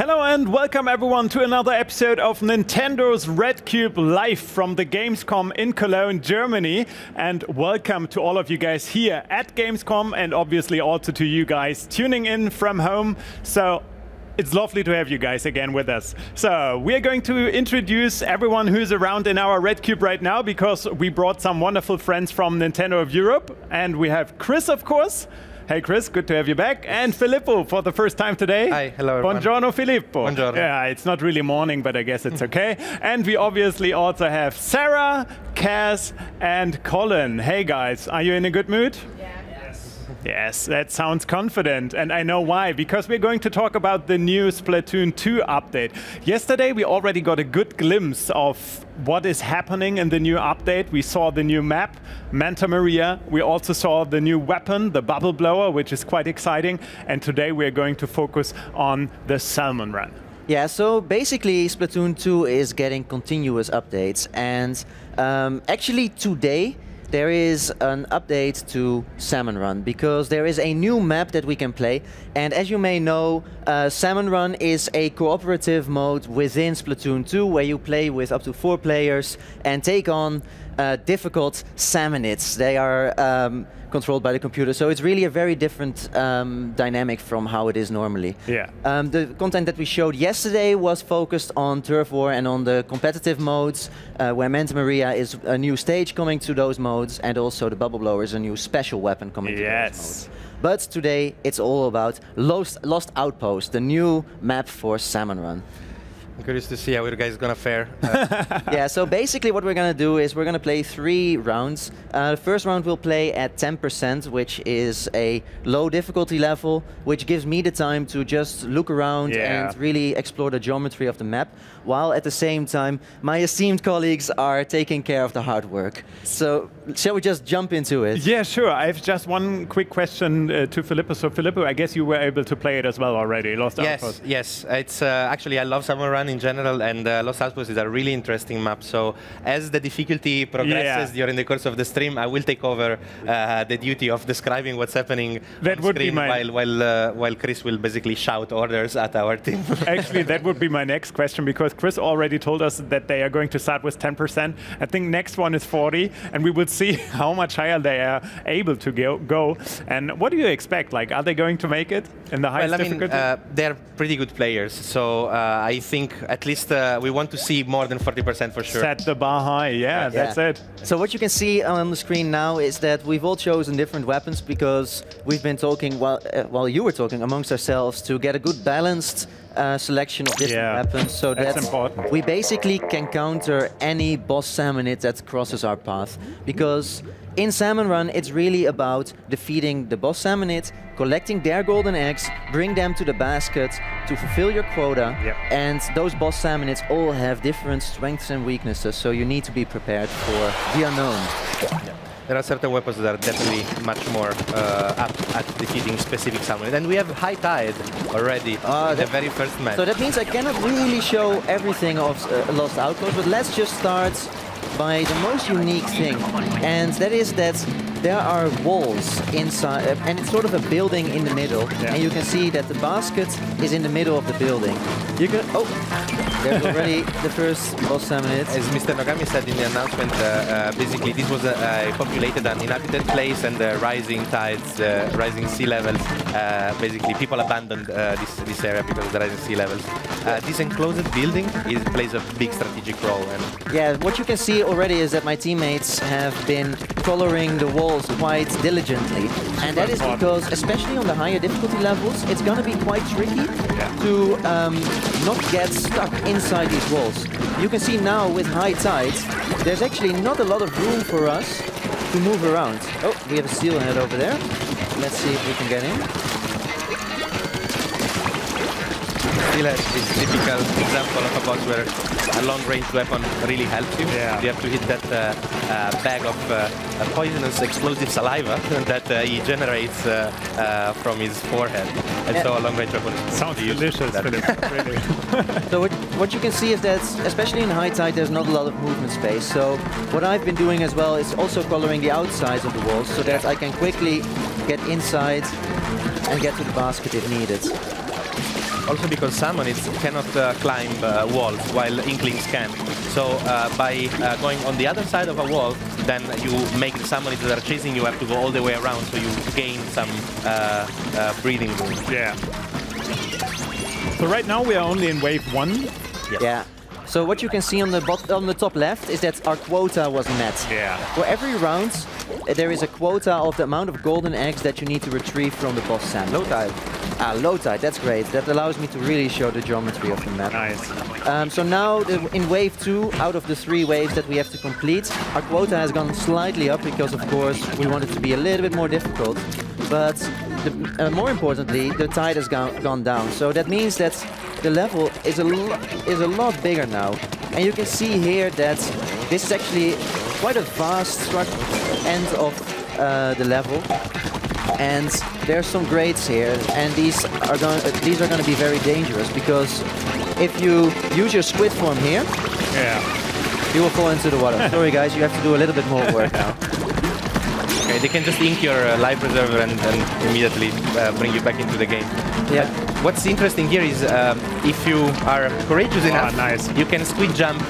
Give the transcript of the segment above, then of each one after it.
Hello and welcome everyone to another episode of Nintendo's Red Cube live from the Gamescom in Cologne, Germany. And welcome to all of you guys here at Gamescom and obviously also to you guys tuning in from home. So it's lovely to have you guys again with us. So we are going to introduce everyone who's around in our Red Cube right now because we brought some wonderful friends from Nintendo of Europe. And we have Chris, of course. Hey Chris, good to have you back. And Filippo for the first time today. Hi, hello everyone. Buongiorno Filippo. Buongiorno. Yeah, it's not really morning, but I guess it's okay. And we obviously also have Sarah, Cass, and Colin. Hey guys, are you in a good mood? Yeah. Yes, that sounds confident, and I know why, because we're going to talk about the new Splatoon 2 update. Yesterday we already got a good glimpse of what is happening in the new update. We saw the new map, Manta Maria. We also saw the new weapon, the bubble blower, which is quite exciting. And today we're going to focus on the Salmon run. Yeah, so basically Splatoon 2 is getting continuous updates, and actually today there is an update to Salmon Run because there is a new map that we can play. And as you may know, Salmon Run is a cooperative mode within Splatoon 2 where you play with up to 4 players and take on difficult salmonids. They are controlled by the computer, so it's really a very different dynamic from how it is normally. Yeah. The content that we showed yesterday was focused on Turf War and on the competitive modes, where Manta Maria is a new stage coming to those modes, and also the Bubble Blower is a new special weapon coming to those modes. But today it's all about Lost Outpost, the new map for Salmon Run. I'm curious to see how you guys gonna fare. Yeah, so basically what we're gonna do is we're gonna play 3 rounds. The first round we'll play at 10%, which is a low difficulty level, which gives me the time to just look around and really explore the geometry of the map, while at the same time my esteemed colleagues are taking care of the hard work. So shall we just jump into it? Yeah, sure. I have just one quick question to Filippo. So Filippo, I guess you were able to play it as well already, Lost Outpost. Yes. It's actually, I love Salmon Run in general, and Lost Outpost is a really interesting map. So as the difficulty progresses during the course of the stream, I will take over the duty of describing what's happening on screen while Chris will basically shout orders at our team. Actually, that would be my next question, because Chris already told us that they are going to start with 10%. I think next one is 40, and we will see how much higher they are able to go. And what do you expect? Like, are they going to make it in the highest difficulty? They're pretty good players, so I think at least we want to see more than 40% for sure. Set the bar high, yeah, that's it. So what you can see on the screen now is that we've all chosen different weapons because we've been talking while you were talking amongst ourselves to get a good balanced selection of different weapons, so that we basically can counter any boss salmonid that crosses our path. Because in Salmon Run, it's really about defeating the boss salmonid, collecting their golden eggs, bring them to the basket to fulfill your quota, and those boss salmonids all have different strengths and weaknesses, so you need to be prepared for the unknown. There are certain weapons that are definitely much more apt at defeating specific salmon. And we have High Tide already in the very first match. So that means I cannot really show everything of Lost Outpost, but let's just start by the most unique thing. And that is that there are walls inside, and it's sort of a building in the middle. And you can see that the basket is in the middle of the building. You can, there's already the first boss salmonid. As Mr. Nogami said in the announcement, basically this was a populated and inhabited place, and the rising tides, rising sea levels, basically people abandoned this area because of the rising sea levels. This enclosed building plays a big strategic role. And yeah, what you can see already is that my teammates have been coloring the walls quite diligently, and that is because, especially on the higher difficulty levels, it's going to be quite tricky to not get stuck inside these walls. You can see now with High Tide, there's actually not a lot of room for us to move around. Oh, we have a steelhead over there. Let's see if we can get him. Steelhead is a typical example of a boss where a long-range weapon really helps you. You have to hit that bag of poisonous explosive saliva that he generates from his forehead. And so a long-range weapon sounds delicious, Philip, really. So what you can see is that, especially in High Tide, there's not a lot of movement space. So what I've been doing as well is also coloring the outsides of the walls so that I can quickly get inside and get to the basket if needed. also because Salmon cannot climb walls while Inklings can. So by going on the other side of a wall, then you make the Salmon that are chasing you have to go all the way around, so you gain some breathing room. Yeah. So right now we are only in wave 1. Yes. Yeah. So what you can see on the top left is that our quota was met. Yeah. For every round, there is a quota of the amount of golden eggs that you need to retrieve from the boss salmon. Low tide. Low tide, that's great. That allows me to really show the geometry of the map. Nice. So now, in wave 2, out of the 3 waves that we have to complete, our quota has gone slightly up because, of course, we want it to be a little bit more difficult. But more importantly, the tide has gone down. So that means that the level is a lot bigger now. And you can see here that this is actually quite a vast end of the level. And there's some grades here, and these are going to be very dangerous because if you use your squid form here, you will fall into the water. Sorry guys, you have to do a little bit more work now. Okay, they can just ink your life preserver and immediately bring you back into the game. Yeah. What's interesting here is if you are courageous enough, you can squid jump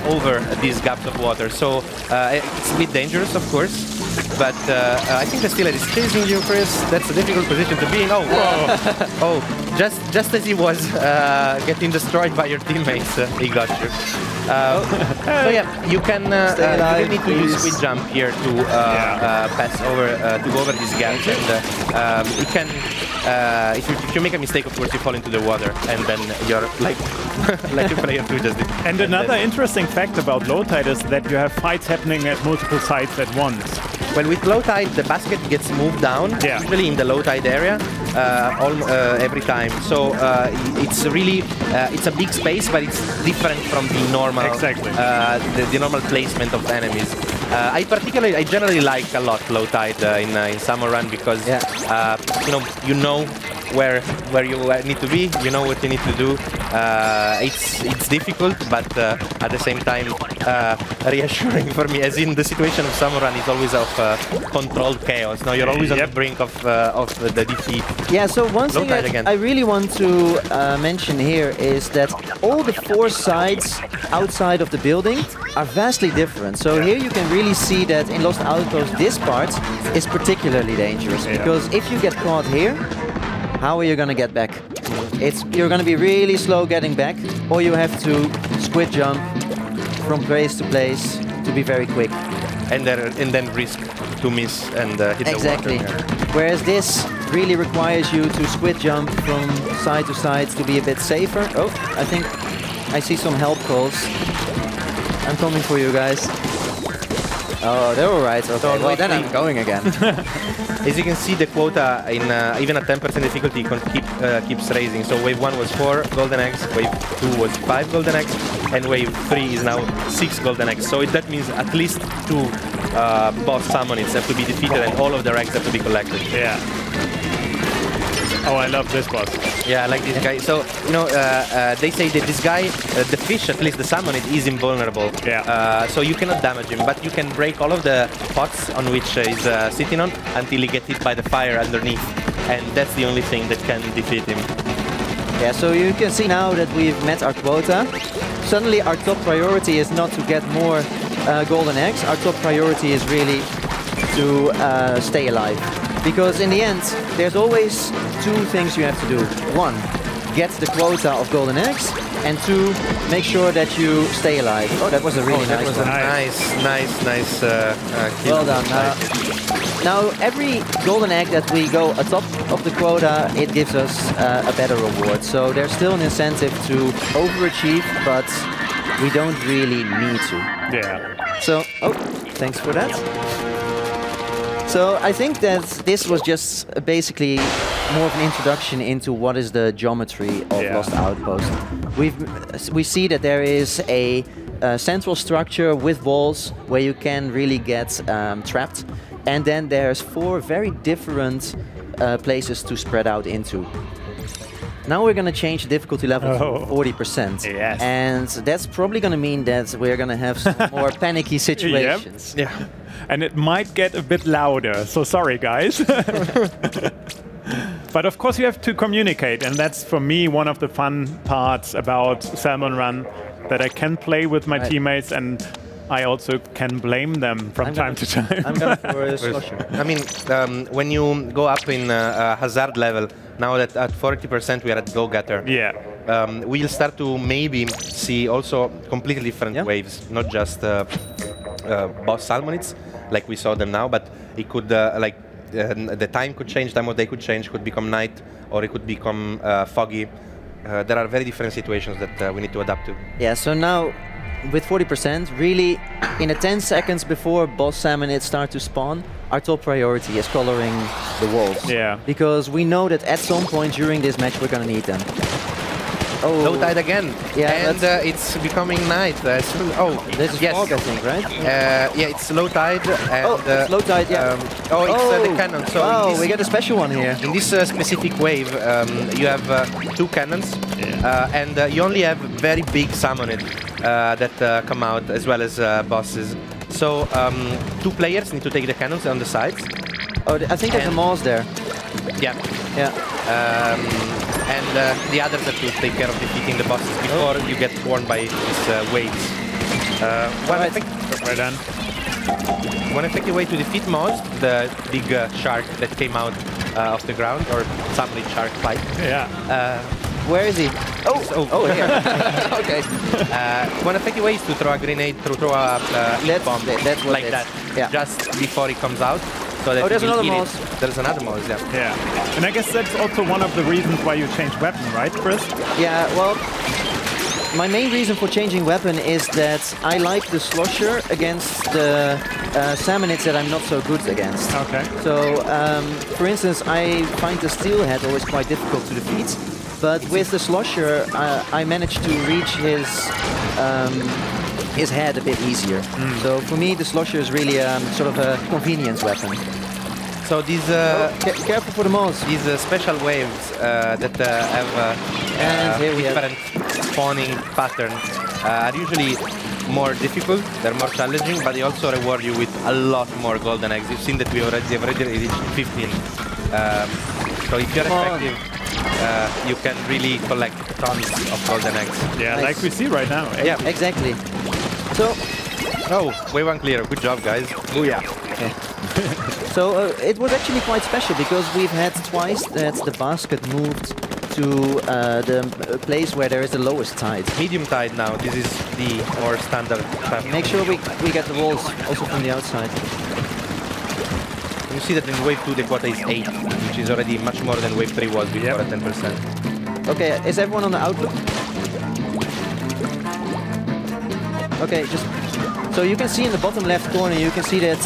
over these gaps of water. So it's a bit dangerous, of course. But I think the Steelhead is chasing you, Chris. That's a difficult position to be in. Oh, whoa. Oh, just as he was getting destroyed by your teammates, he got you. So yeah, you can you need to use squid jump here to pass over, to go over these gaps, and you can. If you make a mistake, of course, you fall into the water, and then you're like like a player 2 just did. And another interesting fact about low tide is that you have fights happening at multiple sites at once. Well, with low tide, the basket gets moved down, usually in the low tide area, every time. So it's really it's a big space, but it's different from the normal the normal placement of enemies. I generally like a lot low tide in Salmon Run because you know where you need to be, you know what you need to do. It's difficult, but at the same time reassuring for me, as in the situation of Salmon Run is always of controlled chaos. Now you're always on the brink of the defeat. Yeah, so one thing I really want to mention here is that all the 4 sides outside of the building are vastly different. So here you can really see that in Lost Outpost this part is particularly dangerous because if you get caught here, how are you going to get back? You're going to be really slow getting back, or you have to squid jump from place to place to be very quick. And then risk to miss and hit the water. Whereas this really requires you to squid jump from side to side to be a bit safer. Oh, I think I see some help calls. I'm coming for you guys. Oh, they're all right. Okay, well then I'm going again. As you can see, the quota in even at 10% difficulty keeps raising. So wave 1 was 4 golden eggs, wave 2 was 5 golden eggs, and wave 3 is now 6 golden eggs. So that means at least 2 boss summons have to be defeated, and all of their eggs have to be collected. Yeah. Oh, I love this boss. Yeah, I like this guy. So, you know, they say that this guy, the fish, at least the salmon, is invulnerable. Yeah. So you cannot damage him, but you can break all of the pots on which he's sitting on until he gets hit by the fire underneath. And that's the only thing that can defeat him. Yeah, so you can see now that we've met our quota. Suddenly our top priority is not to get more golden eggs. Our top priority is really to stay alive. Because in the end, there's always 2 things you have to do. 1, get the quota of golden eggs, and 2, make sure that you stay alive. Oh, that was a really nice one. Nice kill. Well done. Now, every golden egg that we go atop of the quota, it gives us a better reward. So there's still an incentive to overachieve, but we don't really need to. Yeah. So, oh, thanks for that. So I think that this was just basically more of an introduction into what is the geometry of Lost Outpost. We see that there is a central structure with walls where you can really get trapped, and then there's 4 very different places to spread out into. Now we're going to change the difficulty level to 40%. Yes. And that's probably going to mean that we're going to have some more panicky situations. Yep. Yeah. And it might get a bit louder, so sorry guys. But of course you have to communicate, and that's for me one of the fun parts about Salmon Run, that I can play with my teammates and I also can blame them from time to time. I'm going for a slosher. I mean, when you go up in hazard level, now that at 40% we are at go-getter, we'll start to maybe see also completely different waves, not just boss salmonids, like we saw them now, but it could, the time could change, time of day could change, could become night, or it could become foggy. There are very different situations that we need to adapt to. Yeah, so now, with 40%, really, in the 10 seconds before boss salmonids start to spawn, our top priority is coloring the walls. Yeah. Because we know that at some point during this match we're going to need them. Oh. Low tide again. Yeah, and it's becoming night. This is fog, I think, right? Yeah, it's low tide. And, it's low tide, yeah. It's the cannon. So we got a special one here. In this specific wave, you have 2 cannons, and you only have very big salmonid that come out, as well as bosses. So 2 players need to take the cannons on the sides. Oh, I think there's a Moss there. Yeah. And the others have to take care of defeating the bosses before you get torn by these waves. One effective way to defeat Moss, the big shark that came out of the ground, or salmonid shark fight. Where is he? Oh, here. Okay. One effective way is to throw a grenade, throw a heat bomb, like that, just before it comes out. So that there's another Moss. There's another Moss, yeah. And I guess that's also one of the reasons why you change weapon, right, Chris? Yeah, well, my main reason for changing weapon is that I like the slosher against the salmonids that I'm not so good against. Okay. So, for instance, I find the steelhead always quite difficult to defeat. But with the slosher, I managed to reach his head a bit easier. So for me, the slosher is really sort of a convenience weapon. So these careful for the Moss. These special waves that have different spawning patterns are usually more difficult. They're more challenging, but they also reward you with a lot more golden eggs. You've seen that we have already reached 15. So if you're effective, you can really collect tons of golden eggs. Yeah, nice. Like we see right now. Yeah, exactly. So, wave 1 clear. Good job, guys. Booyah. Okay. So it was actually quite special because we've had twice that the basket moved to the place where there is the lowest tide. Medium tide now. This is the more standard traffic. Make sure we get the walls also from the outside. You see that in wave 2 the quota is 8, which is already much more than wave 3 was before at 10%. Okay, is everyone on the outlook? Okay, just so you can see in the bottom left corner, you can see that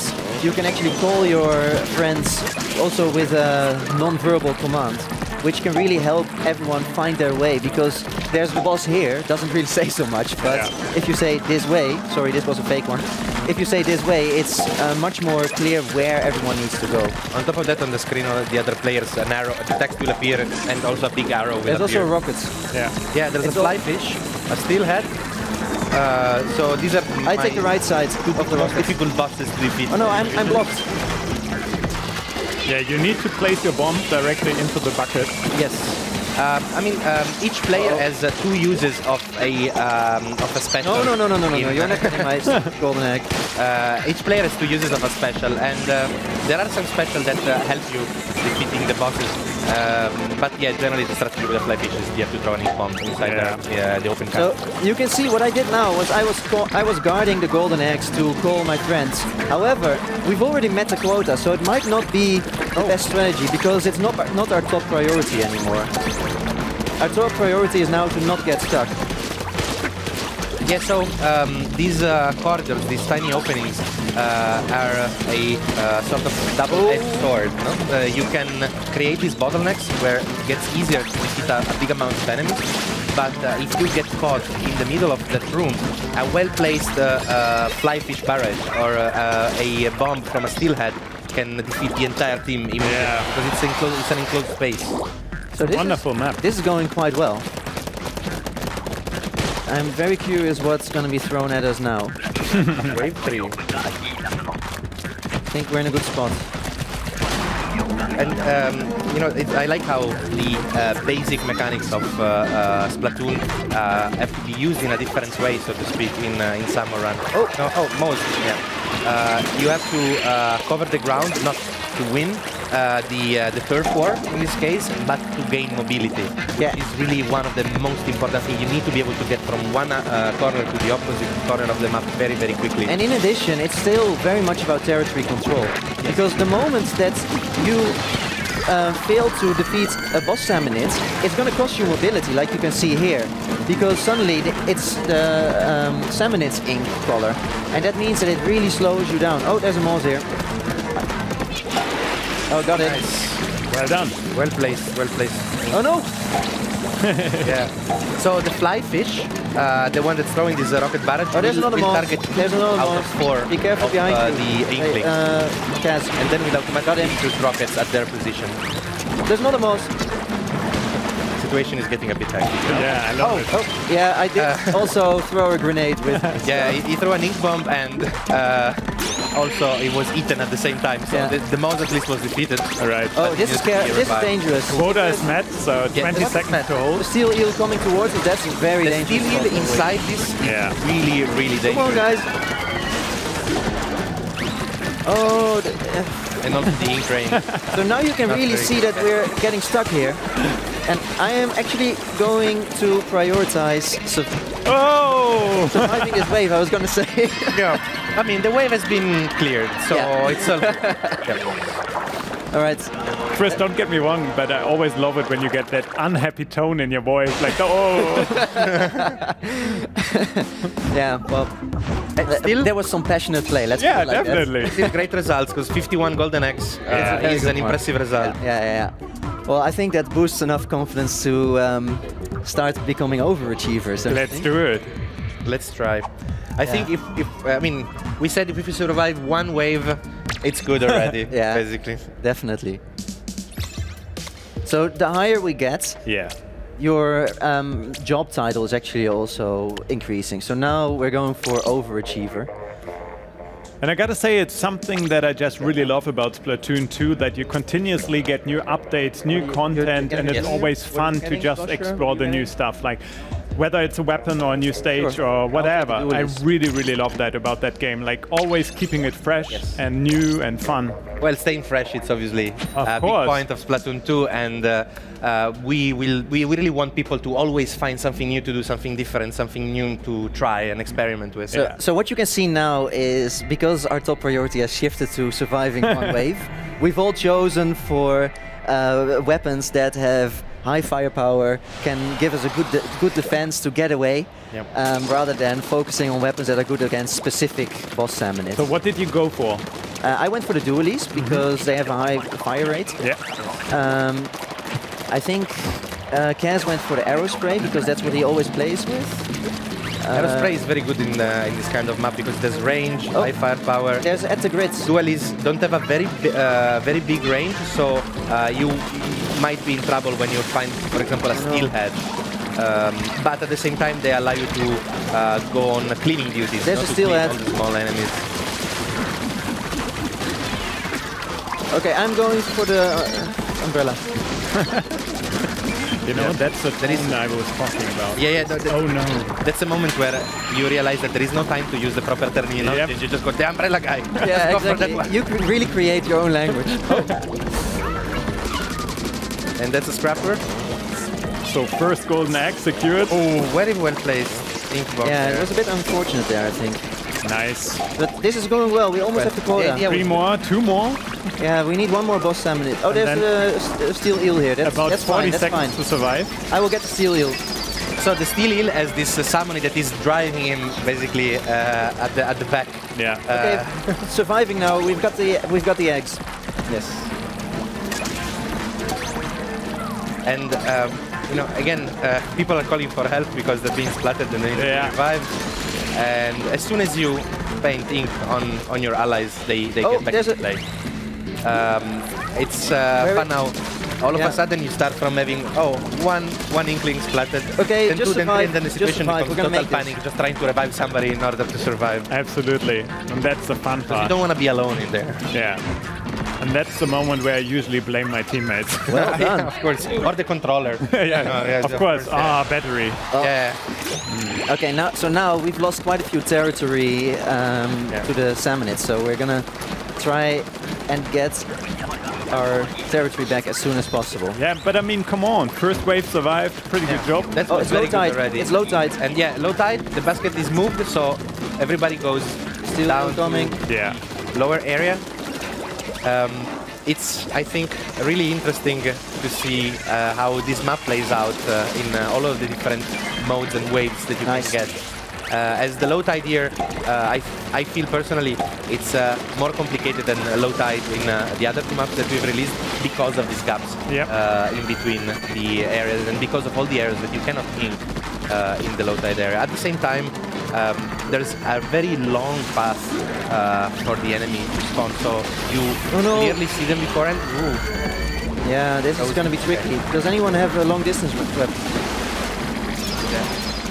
you can actually call your friends also with a non-verbal command, which can really help everyone find their way, because there's the boss here, doesn't really say so much, but if you say this way, sorry, this was a fake one, if you say this way, it's much more clear where everyone needs to go. On top of that, on the screen, on the other players, an arrow, the text will appear, and also a big arrow will appear. There's also rockets. Yeah, there's a fly fish, a steelhead. So these are I take the right side of the rocket. Difficult bosses to defeat. Oh no, I'm blocked. Yeah, you need to place your bomb directly into the bucket. Yes. I mean, each player has 2 uses of a special. No, you're not getting my golden egg. Each player has 2 uses of a special, and there are some special that help you defeating the bosses. But yeah, generally the strategy with the fly fish is you have to throw an heat bomb inside the open camp. So you can see what I did now was I was guarding the golden eggs to call my friends. However, we've already met the quota, so it might not be the best strategy because it's not our top priority anymore. Our top priority is now to not get stuck. Yeah, so these corridors, these tiny openings, are a sort of double-edged sword. No? You can create these bottlenecks where it gets easier to defeat a big amount of enemies, but if you get caught in the middle of that room, a well-placed fly fish barrage or a bomb from a steelhead can defeat the entire team immediately because it's an enclosed space. So this wonderful map. This is going quite well. I'm very curious what's going to be thrown at us now. Wave 3. I think we're in a good spot. And you know, I like how the basic mechanics of Splatoon have to be used in a different way, so to speak, in Salmon Run. Oh, no, most, yeah. You have to cover the ground, not to win the turf war in this case, but to gain mobility. Yeah. Which is really one of the most important things. You need to be able to get from one corner to the opposite corner of the map very, very quickly. And in addition, it's still very much about territory control. Yes. Because the moment that you fail to defeat a boss salmonid, it's going to cost you mobility, like you can see here. Because suddenly it's the salmonid's ink color. And that means that it really slows you down. Oh, there's a mouse here. Oh, got it. Nice. Well done. Well placed, well placed. Oh no! Yeah. So the fly fish, the one that's throwing this rocket barrage, oh, there's another will mouse. target There's another out mouse. of 4 Be careful of, behind the you. inklings. Kaz. And then we'll automatically shoot rockets at their position. There's another mouse. Situation is getting a bit hectic. Yeah, I love it. Oh, yeah, I did also throw a grenade with it. Yeah, he threw an ink bomb and also it was eaten at the same time. So yeah. the mouse at least was defeated. All right. Oh, this is dangerous. Quota is met, so 20 seconds to hold. The steel eel coming towards us, that's very dangerous. The steel eel inside this is really, really dangerous. Come on, guys. Oh, and also the ink rain. So now you can really see that we're getting stuck here. And I am actually going to prioritize surviving this wave, I was going to say. Yeah. I mean, the wave has been cleared, so it's all... All right. Chris, don't get me wrong, but I always love it when you get that unhappy tone in your voice, like, oh. Yeah, well, still there was some passionate play. Let's yeah, put it like definitely. Still great results, because 51 golden eggs is an impressive result. Yeah. Well, I think that boosts enough confidence to start becoming overachievers. Let's do it. Let's try. I think if I mean, we said if we survive one wave, it's good already, basically. Definitely. So the higher we get, your job title is actually also increasing. So now we're going for overachiever. And I gotta say, it's something that I just really love about Splatoon 2, that you continuously get new updates, new content, and it's always fun to just explore the new stuff. Like, whether it's a weapon or a new stage or whatever, I really, really love that about that game. Like, always keeping it fresh and new and fun. Well, staying fresh, it's obviously a big point of Splatoon 2, and we really want people to always find something new to do, something different, something new to try and experiment with. So what you can see now is, because our top priority has shifted to surviving one wave, we've all chosen for weapons that have high firepower, can give us a good defense to get away, rather than focusing on weapons that are good against specific boss salmonids. So what did you go for? I went for the dualies because they have a high fire rate. Yeah. I think Kaz went for the arrow spray because that's what he always plays with. Arrow spray is very good in this kind of map because there's range, high firepower. There's at the grids. Dualies don't have a very big range, so you might be in trouble when you find, for example, a steelhead. But at the same time, they allow you to go on cleaning duties. There's a steelhead. All the small enemies. Okay, I'm going for the umbrella. You know, that's the thing I was talking about. Yeah. Oh no. That's the moment where you realize that there is no time to use the proper terminology. You just go, the umbrella guy. Yeah, exactly. You can really create your own language. And that's a scrapper. So first golden egg secured. Oh, very well placed. Yeah, it was a bit unfortunate there, I think. Nice. But this is going well. We almost have the quota. Yeah, 3 more, 2 more. Yeah, we need one more boss salmonid. Oh, there's a steel eel here. That's fine. 40 seconds to survive. I will get the steel eel. So the steel eel has this salmonid that is driving him basically at the back. Yeah. Okay, surviving now. We've got the eggs. Yes. And you know, again, people are calling for help because they're being splattered and they need to revive. And as soon as you paint ink on your allies, they get back to play. It's fun now. All of a sudden, you start from having one inkling splattered, okay, then just survive. and then the situation becomes total panic, just trying to revive somebody in order to survive. Absolutely, and that's the fun part. You don't want to be alone in there. Yeah. And that's the moment where I usually blame my teammates. Well done. Yeah, of course. Or the controller. Yeah, of course. Ah, battery. Oh. Yeah. Okay, now we've lost quite a few territory to the Salmonids, so we're gonna try and get our territory back as soon as possible. Yeah, but I mean, come on. First wave survived. Pretty good job. That's Oh, it's very low tide. good already. It's low tide. And yeah, low tide, the basket is moved, so everybody goes Still down coming. to Yeah. lower area. It's, I think, really interesting to see how this map plays out in all of the different modes and waves that you Nice. can get. As the low tide here, I feel personally it's more complicated than low tide in the other two maps that we've released because of these gaps in between the areas and because of all the areas that you cannot ink in the low tide area. At the same time, there's a very long path for the enemy to spawn, so you clearly see them beforehand. Ooh. Yeah, this is going to be tricky. Does anyone have a long distance weapon?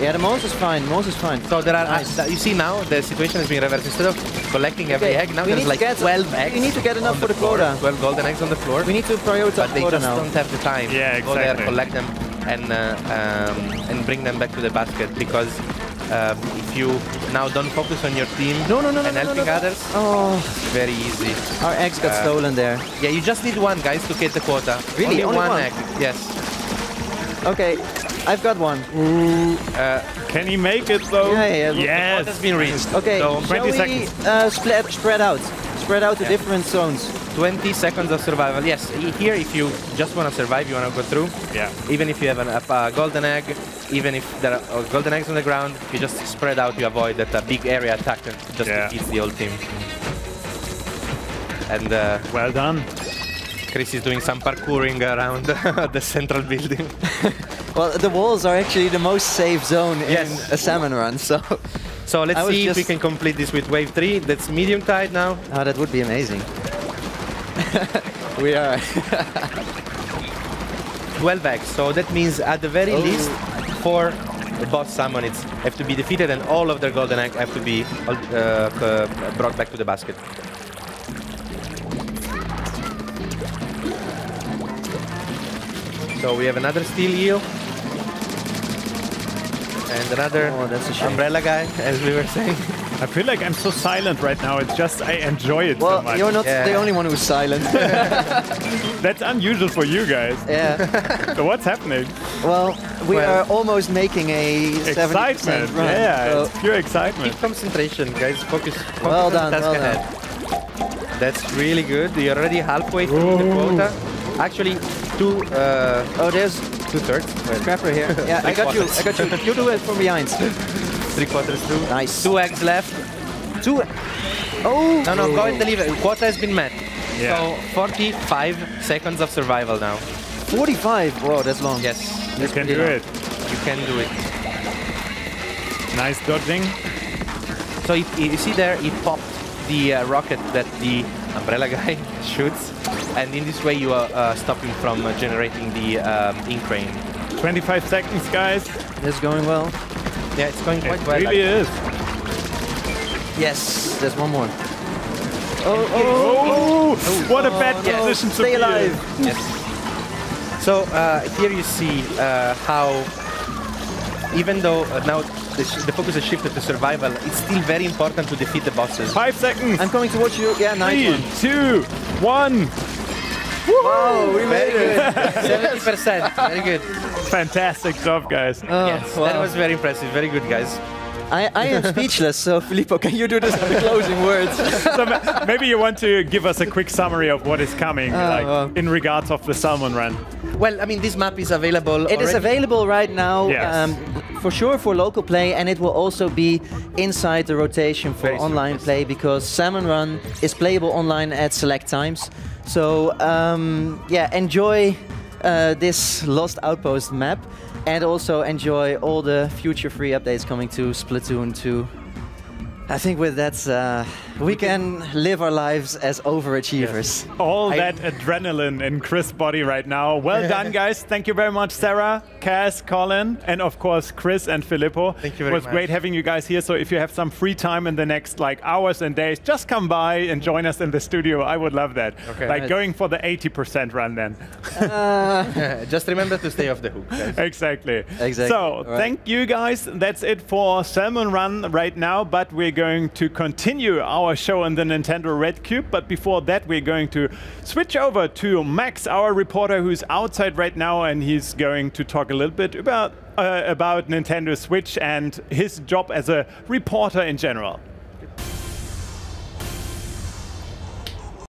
Yeah, the Mose is fine. Mose is fine. So there are, Nice. you see now the situation has been reversed. Instead of collecting every egg, now we there's need like to get 12 eggs. We need to get enough on for the floor, quota. 12 golden eggs on the floor. We need to prioritize But they quota just now. don't have the time Yeah, to go there, exactly. collect them, and bring them back to the basket. Because if you now don't focus on your team and helping others, it's very easy. Our eggs got stolen there. Yeah, you just need one, guys, to get the quota. Really? Only one? egg. Yes. Okay, I've got one. Can he make it though? Yeah. Quota's Yes. been reached. Okay, So shall 20 we seconds. spread out? Spread out to different zones. 20 seconds of survival. Yes, here if you just want to survive, you want to go through. Yeah. Even if you have a golden egg, even if there are golden eggs on the ground, if you just spread out, you avoid that big area attack and just defeats the whole team. And Well done. Chris is doing some parkouring around the central building. Well, the walls are actually the most safe zone in a salmon run, so... So let's I was see if we just- can complete this with wave 3. That's medium tide now. Oh, that would be amazing. We are. 12 eggs, so that means at the very least 4 boss Salmonids have to be defeated and all of their golden egg have to be brought back to the basket. So we have another steel eel and another that's a shame. umbrella guy, as we were saying. I feel like I'm so silent right now. It's just I enjoy it so Well, much. you're not the only one who's silent. That's unusual for you guys. Yeah. So what's happening? Well, we are almost making a 70% Excitement. run. Yeah, so it's pure excitement. Keep concentration, guys. Focus Well on the done, task well ahead. That's really good. You're already halfway through the quota. Actually, there's 2/3. Scrapper here. Yeah, I got you. I got you. You do it from behind. 3/4 through. Nice. 2 eggs left. 2. Oh. No, go and deliver. Quota has been met. Yeah. So 45 seconds of survival now. 45. Whoa, that's long. Yes, You can do it. you can do it. Nice dodging. So you see there, it popped the rocket that the umbrella guy shoots, and in this way you stop him from generating the ink rain. 25 seconds, guys. This is going well. Yeah, it's going quite It well. really is. Yes, there's one more. Oh, what a bad position to Stay be in. alive. Yes. So here you see how, even though now the focus is shifted to survival, it's still very important to defeat the bosses. 5 seconds. I'm coming towards you. Yeah, nice 3, one. 2, 1. Wow, we made Very it. good. 70%. Very good. Fantastic job, guys. Yes, that was very impressive. Very good, guys. I am speechless, so Filippo, can you do this the closing words? So maybe you want to give us a quick summary of what is coming, in regards of the Salmon run. Well, I mean, this map is available It is available right now, Yes. for sure for local play, and it will also be inside the rotation for Very soon, online yes. play, because Salmon Run is playable online at select times. So yeah, enjoy this Lost Outpost map, and also enjoy all the future free updates coming to Splatoon 2. I think with that, we can live our lives as overachievers. Yes. All that adrenaline in Chris' body right now. Well done, guys. Thank you very much, Sarah, Cass, Colin, and of course, Chris and Filippo. Thank you very much. It was great having you guys here. So if you have some free time in the next hours and days, just come by and join us in the studio. I would love that. Okay. Going for the 80% run then. Just remember to stay off the hook, guys. Exactly. So, thank you guys. That's it for Salmon Run right now, but we're going to continue our show in the Nintendo Red Cube. But before that, we're going to switch over to Max, our reporter, who's outside right now, and he's going to talk a little bit about Nintendo Switch and his job as a reporter in general.